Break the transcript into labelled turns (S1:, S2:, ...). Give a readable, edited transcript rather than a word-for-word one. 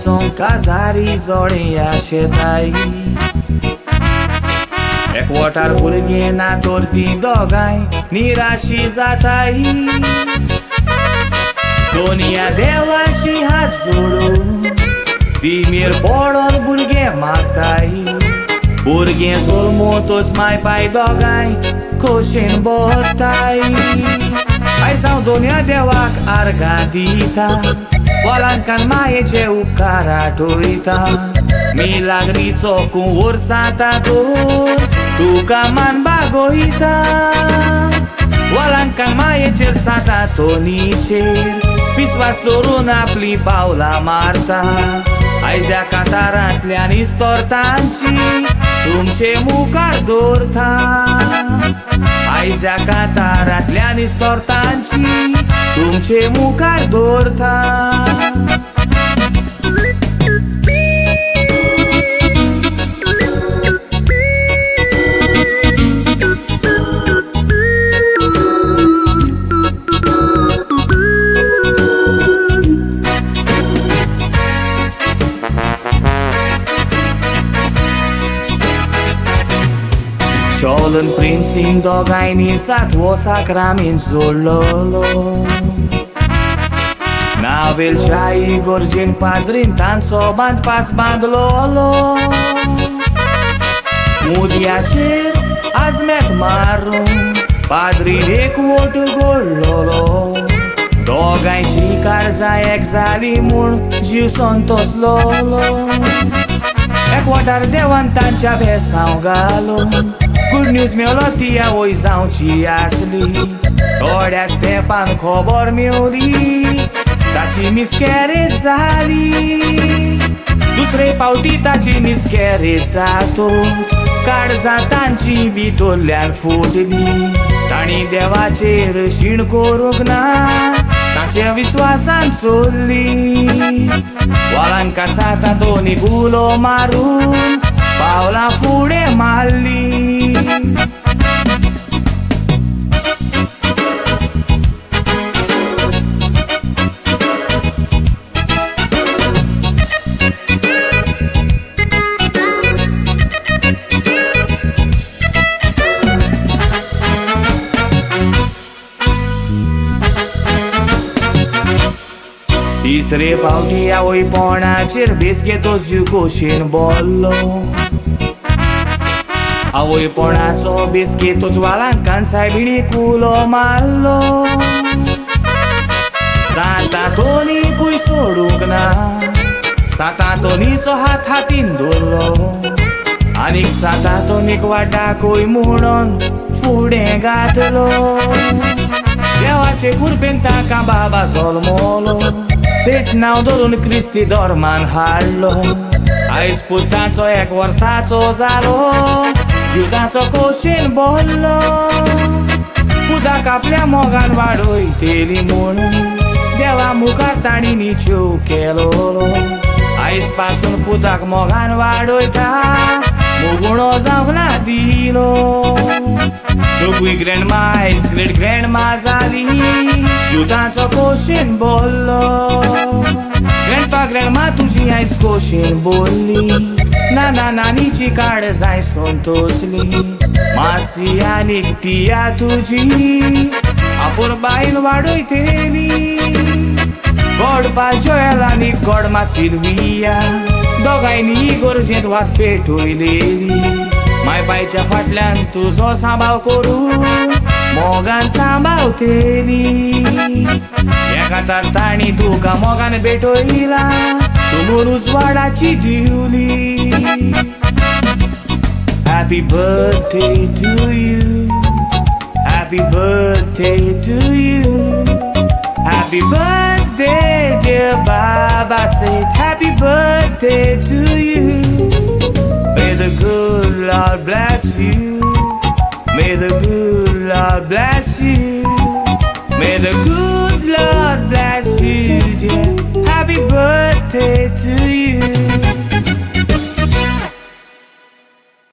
S1: są kazari zoria शेताई Ekvottar भुरगे ना तोरती दोगांय निराशी जाताई दोनिया देवाशी हात जोडून दिमेर पडोन भुरगे मागताय भुरगे जोल्मोतोच माय पाय दोगांय खोशेन बोरताय आयज हांव दोनिया देवाक आर्गां दिता वळांकान मायेचे उपकार आठयता मिलाग्रीचो कुंवर साता दोर तुका मान बागोयता वळांकान मायेचेर साता तोनीचेर विस्वास दवरून आपली पावलां मारता आयज्या कांतारांतल्यान इस्तोर्तांची तुमचे मुखार दवरता आयज्या कांतारांतल्यान इस्तोर्तांची तुमचे मुखार दवरता Sholon prinsin dogaini satwo sakramin zollolo Navel chai gorgin padrin tanco band pas bandlolo Mudiacer azmet marun padrin ekvot gollolo Dogainci karza exalimun jiu santos lolo Ekvottar devantancia versão galon Good news melodia oi जावची आसली थोड्या स्टेपान खबर मेवली ताची miscarriage जाली दुसरे पावटी ताची miscarriage जातोच काळजांतांची भितरल्यान फुटली ताणी देवाचेर शीण करूंक ना ताच्या विश्वासान चल्ली वळांकान साता दोनी गुलो मारून पावलां फुडें मारली तिसरे पावटी आवय पोणाचेर बेसकेतो जीव खोशेन बोल्लो आवय पोणाचो बेसकेतोच वाळांकान सायबिणी कुलो मारलो साता तोनीकूय सोडूंक ना साता तोनीचो हात हातीन दवरलो आनीक साता तोनीक वाटाकूय म्हणून फुडें घातलो देवाचे कृपेन ताका बाबा जल्मलो सेठ नांव धरून क्रिस्ती धर्मान हाडलो आयज पुताचो 1 वर्साचो जालो जिवताचो खोशेन बोल्लो पुताक आपल्या मोगान वाडयतली म्हणून देवा मुखार ताणी निच्यो केलो आयज पासून पुताक मोगान वाडयता मुगुणो जावंक ना दिलो दोगूय ग्रँडमा आयज ग्रेट ग्रँडमा जाली जिवताचो खोशेन बोल्लो ग्रँडपा ग्रँडमा तुजी आयज खोशेन बोल्ली नाना नानीची काळजांय संतोसली मासी आनीक तिया तुजी आपूण बायल वाडयतली गोडपा जोयल आनी गोडमा सिल्विया दोगांयनी गरजेंत वाट पेटयलेली माय बायच्या फाटल्यान तुजो सांबाळ करून मोगान सांबाळतली एका तर ताणी तुका मोगान भेटयला तूं उजवाडाची दिवली Happy birthday to you Happy birthday to you Happy birthday dear Baba Saith Happy birthday to you May the good Lord bless you May the good Lord bless you